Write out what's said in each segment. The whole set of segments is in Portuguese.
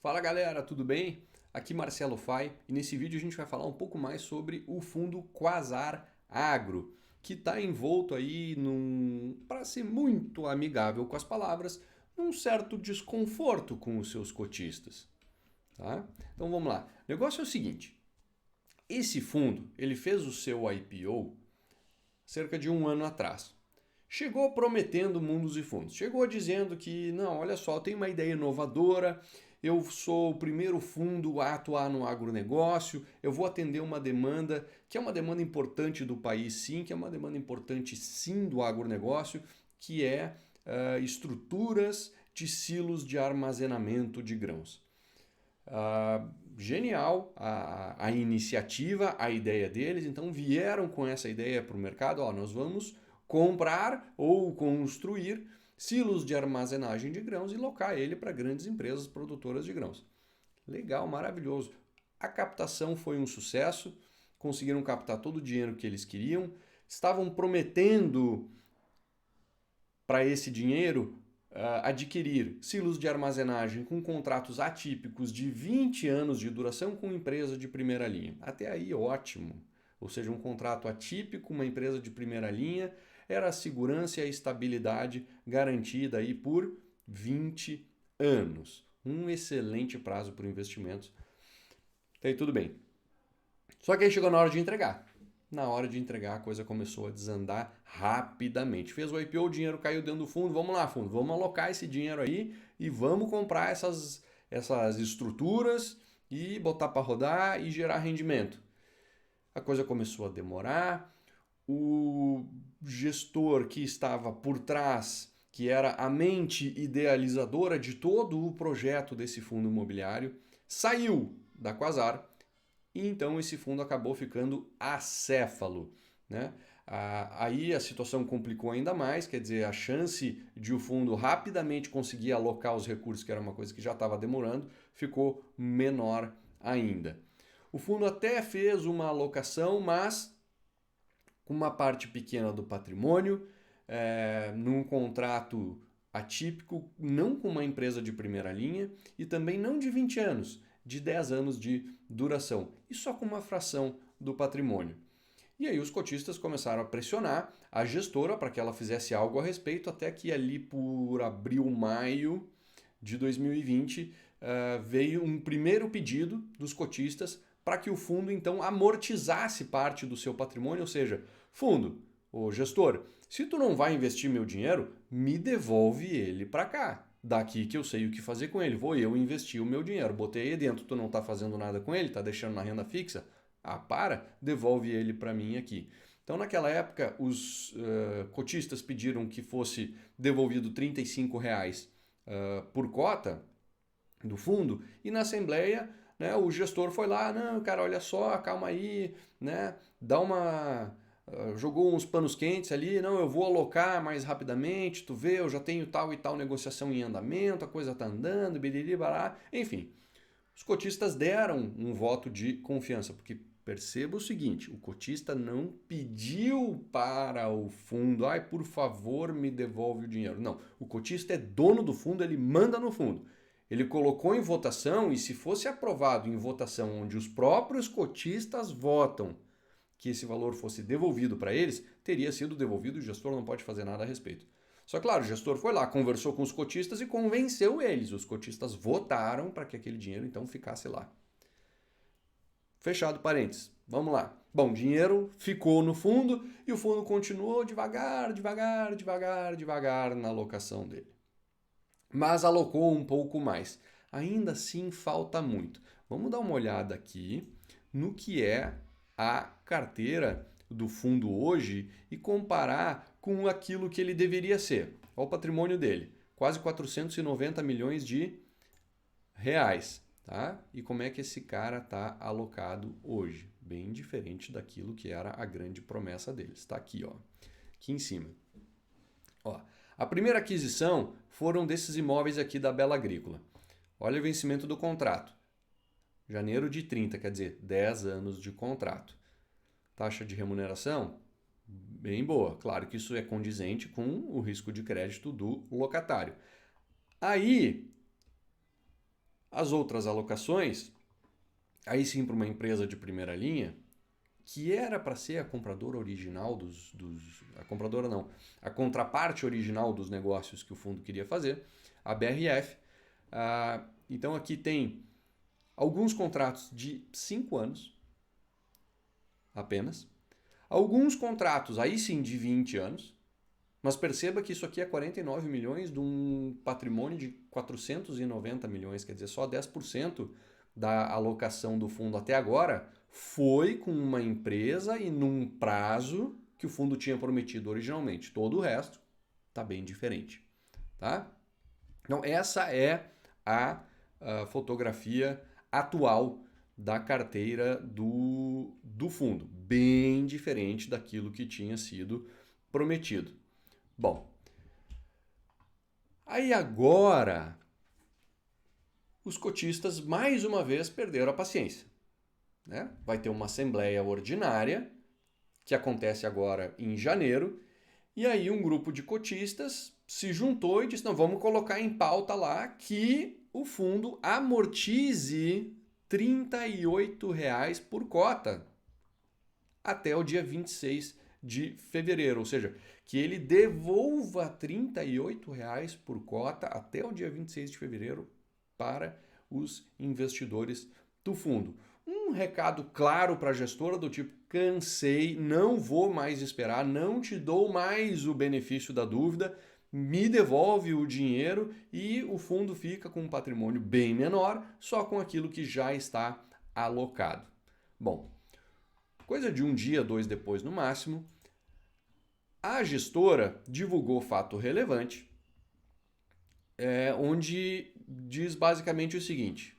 Fala galera, tudo bem? Aqui Marcelo Fai e nesse vídeo a gente vai falar um pouco mais sobre o fundo Quasar Agro, que está envolto aí para ser muito amigável com as palavras, num certo desconforto com os seus cotistas, tá? Então vamos lá. O negócio é o seguinte, esse fundo, ele fez o seu IPO cerca de um ano atrás. Chegou prometendo mundos e fundos. Chegou dizendo que, não, olha só, eu tenho uma ideia inovadora, eu sou o primeiro fundo a atuar no agronegócio, eu vou atender uma demanda que é uma demanda importante do país, sim, que é uma demanda importante, sim, do agronegócio, que é estruturas de silos de armazenamento de grãos. Genial a iniciativa, a ideia deles, então vieram com essa ideia para o mercado, ó, nós vamos comprar ou construir silos de armazenagem de grãos e locar ele para grandes empresas produtoras de grãos. Legal, maravilhoso. A captação foi um sucesso, conseguiram captar todo o dinheiro que eles queriam, estavam prometendo para esse dinheiro adquirir silos de armazenagem com contratos atípicos de 20 anos de duração com empresa de primeira linha. Até aí, ótimo. Ou seja, um contrato atípico, uma empresa de primeira linha, era a segurança e a estabilidade garantida aí por 20 anos. Um excelente prazo para investimentos. Tá aí tudo bem. Só que aí chegou na hora de entregar. Na hora de entregar, a coisa começou a desandar rapidamente. Fez o IPO, o dinheiro caiu dentro do fundo. Vamos lá, fundo, vamos alocar esse dinheiro aí e vamos comprar essas estruturas e botar para rodar e gerar rendimento. A coisa começou a demorar. O gestor que estava por trás, que era a mente idealizadora de todo o projeto desse fundo imobiliário, saiu da Quasar e então esse fundo acabou ficando acéfalo. Né? Aí a situação complicou ainda mais, quer dizer, a chance de o fundo rapidamente conseguir alocar os recursos, que era uma coisa que já estava demorando, ficou menor ainda. O fundo até fez uma alocação, mas com uma parte pequena do patrimônio, num contrato atípico, não com uma empresa de primeira linha e também não de 20 anos, de 10 anos de duração, e só com uma fração do patrimônio. E aí os cotistas começaram a pressionar a gestora para que ela fizesse algo a respeito, até que ali por abril, maio de 2020 veio um primeiro pedido dos cotistas para que o fundo então amortizasse parte do seu patrimônio, ou seja, fundo, o gestor, se tu não vai investir meu dinheiro, me devolve ele para cá. Daqui que eu sei o que fazer com ele. Vou eu investir o meu dinheiro. Botei aí dentro, tu não está fazendo nada com ele, está deixando na renda fixa? Ah, devolve ele para mim aqui. Então, naquela época, os cotistas pediram que fosse devolvido R$ 35 por cota do fundo, e na Assembleia, né, o gestor foi lá, não, cara, olha só, calma aí, né, dá uma... jogou uns panos quentes ali, não, eu vou alocar mais rapidamente, tu vê, eu já tenho tal e tal negociação em andamento, a coisa tá andando, biriri, bará, enfim. Os cotistas deram um voto de confiança, porque perceba o seguinte, o cotista não pediu para o fundo, ai, por favor, me devolve o dinheiro. Não, o cotista é dono do fundo, ele manda no fundo. Ele colocou em votação e se fosse aprovado em votação onde os próprios cotistas votam que esse valor fosse devolvido para eles, teria sido devolvido e o gestor não pode fazer nada a respeito. Só que, claro, o gestor foi lá, conversou com os cotistas e convenceu eles. Os cotistas votaram para que aquele dinheiro então ficasse lá. Fechado parênteses. Vamos lá. Bom, dinheiro ficou no fundo e o fundo continuou devagar, devagar, devagar, devagar na alocação dele. Mas alocou um pouco mais. Ainda assim falta muito. Vamos dar uma olhada aqui no que é a carteira do fundo hoje e comparar com aquilo que ele deveria ser. Olha o patrimônio dele, quase 490 milhões de reais. Tá? E como é que esse cara está alocado hoje? Bem diferente daquilo que era a grande promessa deles. Está aqui, ó, aqui em cima. Ó, a primeira aquisição foram desses imóveis aqui da Bela Agrícola. Olha o vencimento do contrato. Janeiro de 30, quer dizer, 10 anos de contrato. Taxa de remuneração? Bem boa. Claro que isso é condizente com o risco de crédito do locatário. Aí, As outras alocações, aí sim para uma empresa de primeira linha, que era para ser a compradora original a compradora não, a contraparte original dos negócios que o fundo queria fazer, a BRF. Então aqui tem alguns contratos de 5 anos apenas, alguns contratos aí sim de 20 anos, mas perceba que isso aqui é 49 milhões de um patrimônio de 490 milhões, quer dizer, só 10% da alocação do fundo até agora foi com uma empresa e num prazo que o fundo tinha prometido originalmente. Todo o resto está bem diferente. Tá? Então, essa é a fotografia atual da carteira do fundo. Bem diferente daquilo que tinha sido prometido. Bom, aí agora os cotistas mais uma vez perderam a paciência. Né? Vai ter uma assembleia ordinária, que acontece agora em janeiro, e aí um grupo de cotistas se juntou e disse, não, vamos colocar em pauta lá que o fundo amortize R$ 38 por cota até o dia 26 de fevereiro, ou seja, que ele devolva R$ 38 por cota até o dia 26 de fevereiro para os investidores do fundo. Um recado claro para a gestora do tipo, cansei, não vou mais esperar, não te dou mais o benefício da dúvida, me devolve o dinheiro e o fundo fica com um patrimônio bem menor, só com aquilo que já está alocado. Bom, coisa de um dia, 2 depois no máximo, a gestora divulgou fato relevante, onde diz basicamente o seguinte: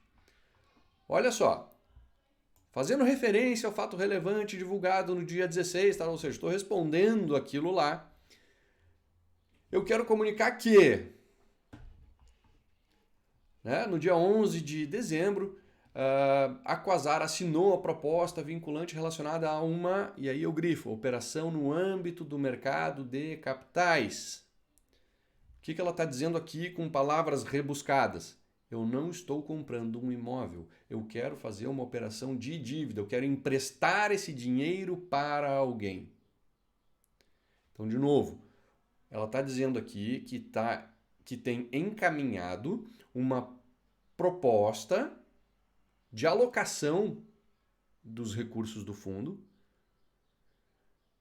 olha só, fazendo referência ao fato relevante divulgado no dia 16, tá? Ou seja, estou respondendo aquilo lá, eu quero comunicar que, né, no dia 11 de dezembro, a Quasar assinou a proposta vinculante relacionada a uma, e aí eu grifo, operação no âmbito do mercado de capitais. O que ela está dizendo aqui com palavras rebuscadas? Eu não estou comprando um imóvel, eu quero fazer uma operação de dívida, eu quero emprestar esse dinheiro para alguém. Então, de novo, ela está dizendo aqui que tem encaminhado uma proposta de alocação dos recursos do fundo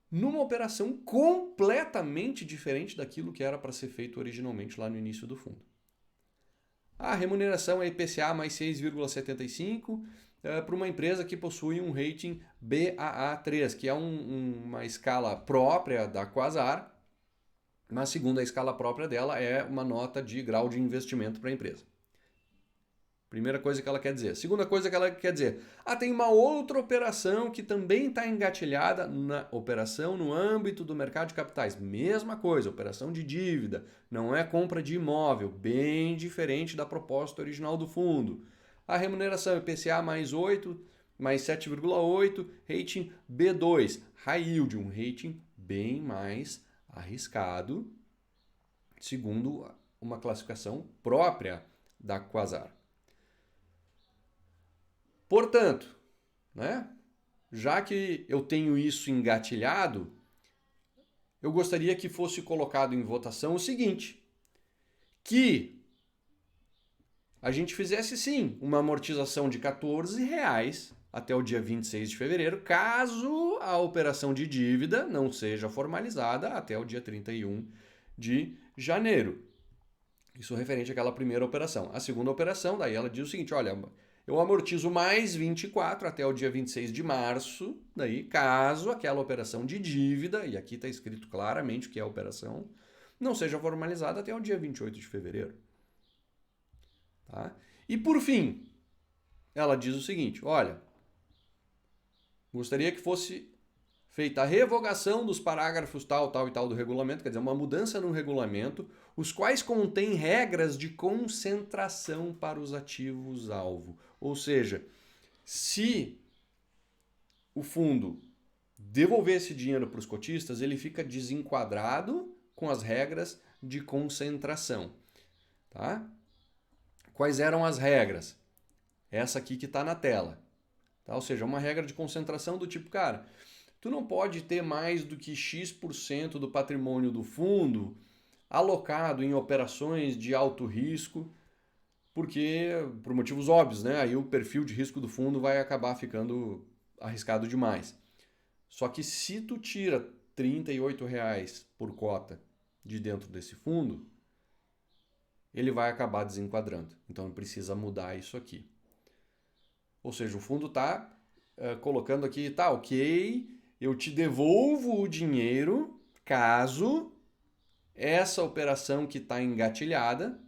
numa operação completamente diferente daquilo que era para ser feito originalmente lá no início do fundo. A remuneração é IPCA mais 6,75 para uma empresa que possui um rating Baa3, que é uma escala própria da Quasar, mas segundo a escala própria dela é uma nota de grau de investimento para a empresa. Primeira coisa que ela quer dizer. Segunda coisa que ela quer dizer. Tem uma outra operação que também está engatilhada na operação no âmbito do mercado de capitais. Mesma coisa, operação de dívida. Não é compra de imóvel. Bem diferente da proposta original do fundo. A remuneração é IPCA mais 8, mais 7,8, rating B2. High yield, um rating bem mais arriscado, segundo uma classificação própria da Quasar. Portanto, né, já que eu tenho isso engatilhado, eu gostaria que fosse colocado em votação o seguinte, que a gente fizesse sim uma amortização de R$14 até o dia 26 de fevereiro, caso a operação de dívida não seja formalizada até o dia 31 de janeiro. Isso referente àquela primeira operação. A segunda operação, daí ela diz o seguinte, olha, eu amortizo mais 24 até o dia 26 de março, daí caso aquela operação de dívida, e aqui está escrito claramente o que é a operação, não seja formalizada até o dia 28 de fevereiro. Tá? E por fim, ela diz o seguinte, olha, gostaria que fosse feita a revogação dos parágrafos tal, tal e tal do regulamento, quer dizer, uma mudança no regulamento, os quais contêm regras de concentração para os ativos-alvo. Ou seja, se o fundo devolver esse dinheiro para os cotistas, ele fica desenquadrado com as regras de concentração. Tá? Quais eram as regras? essa aqui que está na tela. Tá? Ou seja, uma regra de concentração do tipo, cara, tu não pode ter mais do que X% do patrimônio do fundo alocado em operações de alto risco, porque, por motivos óbvios, né? Aí o perfil de risco do fundo vai acabar ficando arriscado demais. Só que se tu tira R$ 38 por cota de dentro desse fundo, ele vai acabar desenquadrando. Então precisa mudar isso aqui. Ou seja, o fundo está colocando aqui, tá, ok, eu te devolvo o dinheiro caso essa operação que está engatilhada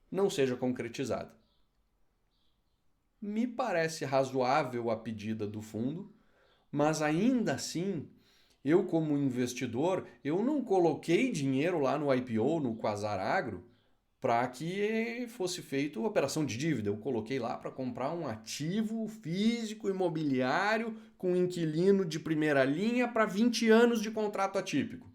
não seja concretizada. Me parece razoável a pedida do fundo, mas ainda assim, eu como investidor, eu não coloquei dinheiro lá no IPO, no Quasar Agro, para que fosse feita operação de dívida. Eu coloquei lá para comprar um ativo físico imobiliário com inquilino de primeira linha para 20 anos de contrato atípico.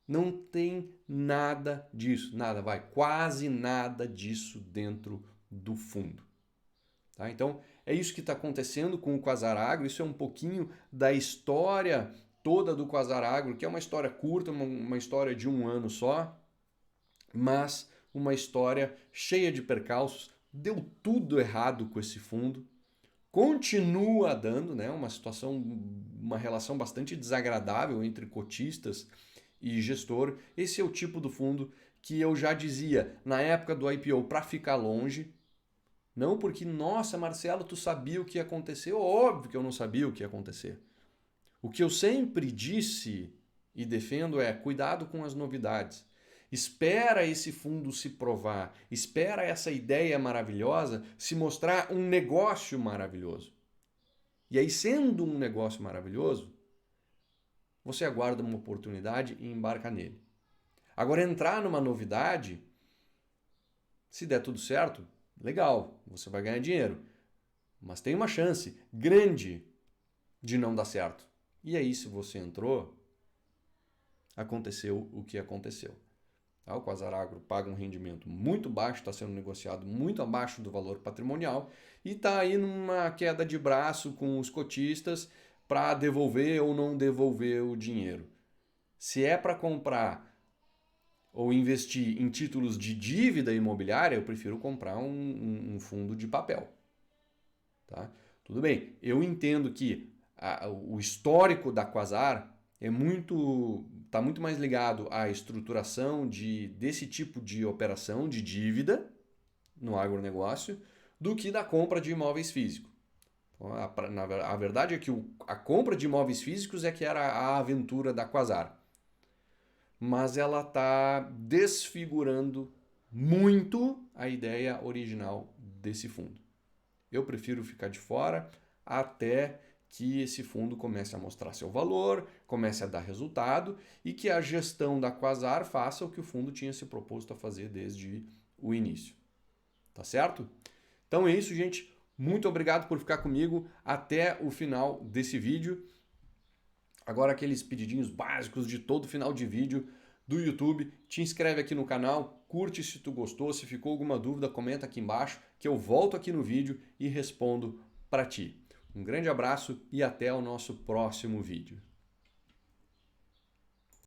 Não tem nada disso, nada, quase nada disso dentro do fundo. Tá? Então, é isso que está acontecendo com o Quasar Agro, isso é um pouquinho da história toda do Quasar Agro, que é uma história curta, uma história de um ano só, mas uma história cheia de percalços, deu tudo errado com esse fundo, continua dando, né, uma situação, uma relação bastante desagradável entre cotistas e gestor. Esse é o tipo do fundo que eu já dizia na época do IPO para ficar longe. Não porque, nossa, Marcelo, tu sabia o que ia acontecer? Óbvio que eu não sabia o que ia acontecer. O que eu sempre disse e defendo é cuidado com as novidades. Espera esse fundo se provar, espera essa ideia maravilhosa se mostrar um negócio maravilhoso. E aí, sendo um negócio maravilhoso, você aguarda uma oportunidade e embarca nele. Agora, entrar numa novidade, se der tudo certo, legal, você vai ganhar dinheiro. Mas tem uma chance grande de não dar certo. E aí, se você entrou, aconteceu o que aconteceu. O Quasar Agro paga um rendimento muito baixo, está sendo negociado muito abaixo do valor patrimonial e está aí numa queda de braço com os cotistas para devolver ou não devolver o dinheiro. Se é para comprar ou investir em títulos de dívida imobiliária, eu prefiro comprar um fundo de papel. Tá? Tudo bem, eu entendo que o histórico da Quasar está muito mais ligado à estruturação desse tipo de operação de dívida no agronegócio do que da compra de imóveis físicos. Então, a verdade é que a compra de imóveis físicos é que era a aventura da Quasar. Mas ela está desfigurando muito a ideia original desse fundo. Eu prefiro ficar de fora até que esse fundo comece a mostrar seu valor, comece a dar resultado e que a gestão da Quasar faça o que o fundo tinha se proposto a fazer desde o início. Tá certo? Então é isso, gente. Muito obrigado por ficar comigo até o final desse vídeo. Agora aqueles pedidinhos básicos de todo final de vídeo do YouTube. Te inscreve aqui no canal, curte se tu gostou, se ficou alguma dúvida, comenta aqui embaixo que eu volto aqui no vídeo e respondo para ti. Um grande abraço e até o nosso próximo vídeo.